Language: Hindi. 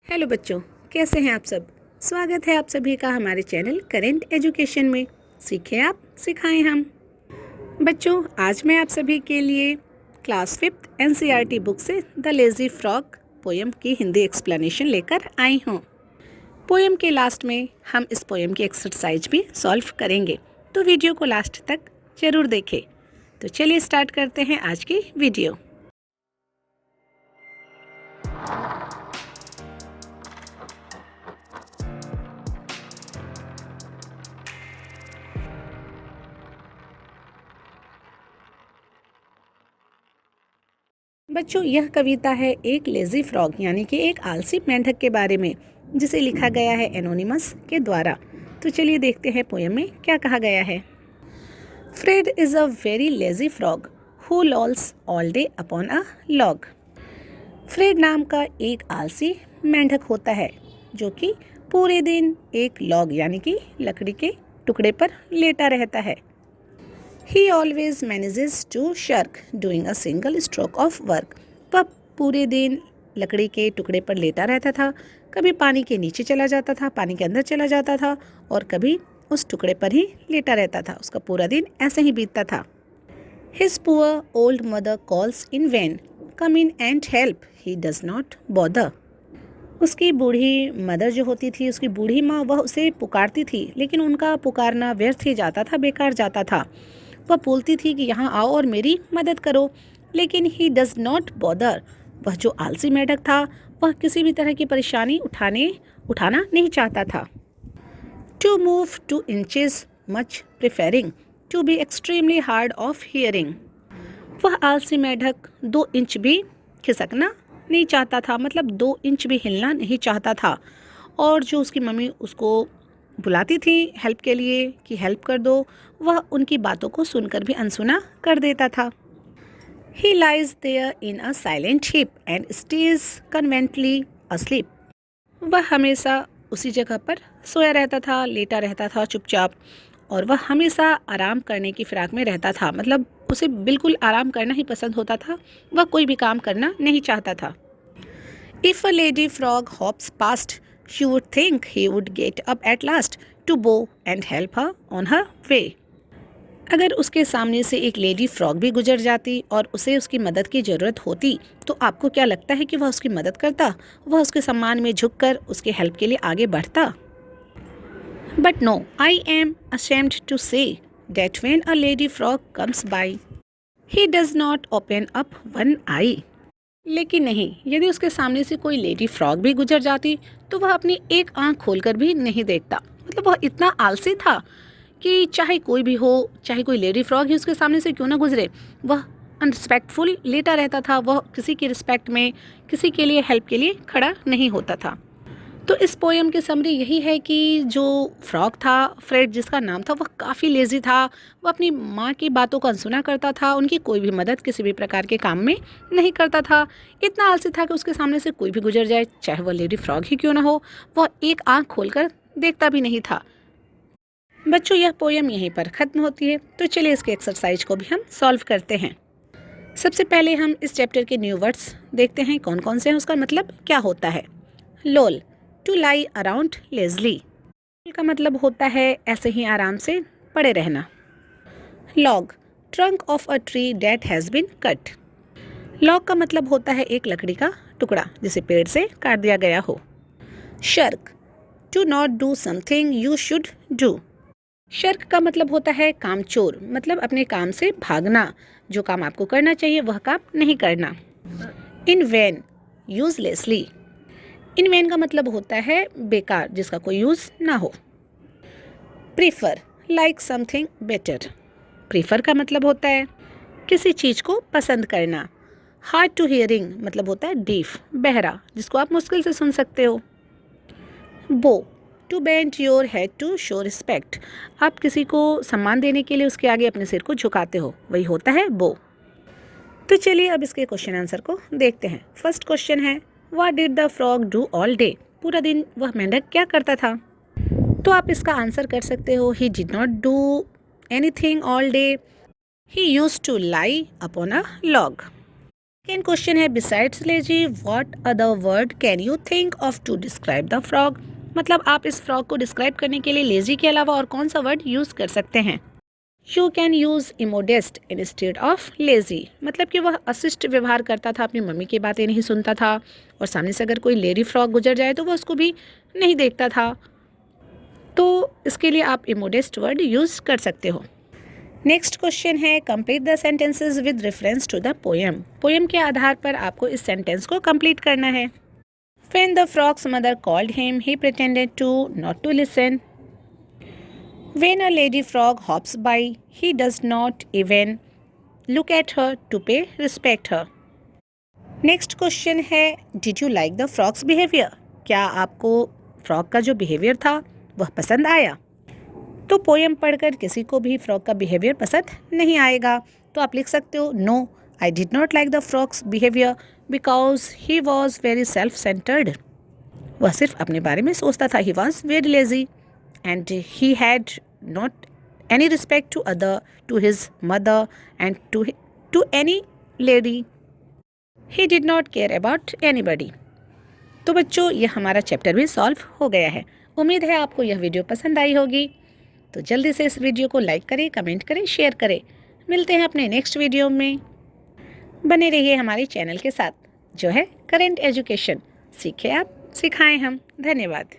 हेलो बच्चों, कैसे हैं आप सब। स्वागत है आप सभी का हमारे चैनल करेंट एजुकेशन में। सीखें आप, सिखाएं हम। बच्चों, आज मैं आप सभी के लिए क्लास 5 एनसीईआरटी बुक से द लेज़ी फ्रॉग पोएम की हिंदी एक्सप्लेनेशन लेकर आई हूँ। पोएम के लास्ट में हम इस पोएम की एक्सरसाइज भी सॉल्व करेंगे, तो वीडियो को लास्ट तक ज़रूर देखें। तो चलिए स्टार्ट करते हैं आज की वीडियो। बच्चों, यह कविता है एक लेज़ी फ्रॉग यानी कि एक आलसी मेंढक के बारे में, जिसे लिखा गया है एनोनिमस के द्वारा। तो चलिए देखते हैं पोएम में क्या कहा गया है। Fred is a very lazy frog who lolls all day upon a log. Fred नाम का एक आलसी मेंढक होता है जो कि पूरे दिन एक लॉग यानी कि लकड़ी के टुकड़े पर लेटा रहता है। He always manages to shirk doing a single stroke of work. वह पूरे दिन लकड़ी के टुकड़े पर लेटा रहता था। कभी पानी के नीचे चला जाता था, पानी के अंदर चला जाता था, और कभी उस टुकड़े पर ही लेटा रहता था। उसका पूरा दिन ऐसे ही बीतता था। His poor old mother calls in vain. Come in and help. He does not bother. उसकी बूढ़ी मदर जो होती थी, उसकी बूढ़ी माँ, वह उसे पुकारती थी, लेकिन उनका पुकारना व्यर्थ ही जाता था, बेकार जाता था। वह बोलती थी कि यहाँ आओ और मेरी मदद करो, लेकिन ही डज नॉट बॉदर। वह जो आलसी मेंढक था, वह किसी भी तरह की परेशानी उठाना नहीं चाहता था। To move 2 inches much preferring to be extremely hard of hearing. वह आलसी मेंढक 2 इंच भी खिसकना नहीं चाहता था, मतलब 2 इंच भी हिलना नहीं चाहता था। और जो उसकी मम्मी उसको बुलाती थी हेल्प के लिए कि हेल्प कर दो, वह उनकी बातों को सुनकर भी अनसुना कर देता था। He lies there in a silent heap and stays conveniently asleep. वह हमेशा उसी जगह पर सोया रहता था, लेटा रहता था चुपचाप, और वह हमेशा आराम करने की फिराक में रहता था, मतलब उसे बिल्कुल आराम करना ही पसंद होता था। वह कोई भी काम करना नहीं चाहता था। If a lady frog hops past, she would think he would get up at last to bow and help her on her way. अगर उसके सामने से एक लेडी फ्रॉग भी गुजर जाती और उसे उसकी मदद की ज़रूरत होती, तो आपको क्या लगता है कि वह उसकी मदद करता? वह उसके सम्मान में झुककर उसके हेल्प के लिए आगे बढ़ता? But no, I am ashamed to say that when a lady frog comes by, he does not open up one eye. लेकिन नहीं, यदि उसके सामने से कोई लेडी फ्रॉग भी गुजर जाती तो वह अपनी एक आंख खोलकर भी नहीं देखता। मतलब वह इतना आलसी था कि चाहे कोई भी हो, चाहे कोई लेडी फ्रॉग ही उसके सामने से क्यों ना गुजरे, वह अनरिस्पेक्टफुल लेटा रहता था। वह किसी की रिस्पेक्ट में, किसी के लिए हेल्प के लिए खड़ा नहीं होता था। तो इस पोएम की समरी यही है कि जो फ्रॉग था, फ्रेड जिसका नाम था, वह काफ़ी लेज़ी था। वह अपनी माँ की बातों को अनसुना करता था, उनकी कोई भी मदद किसी भी प्रकार के काम में नहीं करता था। इतना आलसी था कि उसके सामने से कोई भी गुजर जाए, चाहे वह लेडी फ्रॉग ही क्यों ना हो, वह एक आँख खोलकर देखता भी नहीं था। बच्चों, यह पोएम यहीं पर ख़त्म होती है। तो चलिए इसके एक्सरसाइज को भी हम सॉल्व करते हैं। सबसे पहले हम इस चैप्टर के न्यू वर्ड्स देखते हैं कौन कौन से हैं, उसका मतलब क्या होता है। लोल, टू लाई अराउंड लेजली का मतलब होता है ऐसे ही आराम से पड़े रहना। Log, trunk of a tree that has been cut. Log का मतलब होता है एक लकड़ी का टुकड़ा जिसे पेड़ से काट दिया गया हो। Shirk, to not do something you should do. Shirk का मतलब होता है कामचोर, मतलब अपने काम से भागना, जो काम आपको करना चाहिए वह काम नहीं करना। इन वैन, यूजलेसली। इन वैन का मतलब होता है बेकार, जिसका कोई यूज़ ना हो। Prefer, like something better. Prefer का मतलब होता है किसी चीज़ को पसंद करना। हार्ड टू हियरिंग मतलब होता है डीफ, बहरा, जिसको आप मुश्किल से सुन सकते हो। Bow, to bend your head to show respect. आप किसी को सम्मान देने के लिए उसके आगे अपने सिर को झुकाते हो, वही होता है बो। तो चलिए अब इसके क्वेश्चन आंसर को देखते हैं। फर्स्ट क्वेश्चन है, what did the frog do all day. पूरा दिन वह मेंढक क्या करता था? तो आप इसका आंसर कर सकते हो, he did not do anything all day, he used to lie upon a log. Second question है besides lazy what other word can you think of to describe the frog. मतलब आप इस फ्रॉग को डिस्क्राइब करने के लिए लेजी के अलावा और कौन सा वर्ड यूज़ कर सकते हैं। You can use immodest instead of lazy. मतलब कि वह अशिष्ट व्यवहार करता था, अपनी मम्मी की बातें नहीं सुनता था और सामने से अगर कोई लेडी फ्रॉग गुजर जाए तो वह उसको भी नहीं देखता था। तो इसके लिए आप इमोडेस्ट वर्ड यूज़ कर सकते हो। नेक्स्ट क्वेश्चन है complete the sentences with reference to the poem. Poem के आधार पर आपको इस सेंटेंस को कंप्लीट करना है। When the frog's mother called him, he pretended to not to listen. When a lady frog hops by, he does not even look at her to pay respect her. Next question है Did you like the frog's behavior? क्या आपको फ्रॉग का जो बिहेवियर था वह पसंद आया। तो पोएम पढ़कर किसी को भी फ्रॉग का बिहेवियर पसंद नहीं आएगा, तो आप लिख सकते हो no I did not like the frog's behaviour because he was very self centred. वह सिर्फ अपने बारे में सोचता था। He was very lazy and he had not any respect to other, to his mother and to any lady. He did not care about anybody. तो बच्चों ये हमारा चैप्टर भी सॉल्व हो गया है। उम्मीद है आपको यह वीडियो पसंद आई होगी। तो जल्दी से इस वीडियो को लाइक करें, कमेंट करें, शेयर करें। मिलते हैं अपने नेक्स्ट वीडियो में। बने रहिए हमारे चैनल के साथ जो है करेंट एजुकेशन। सीखे आप, सिखाएं हम। धन्यवाद।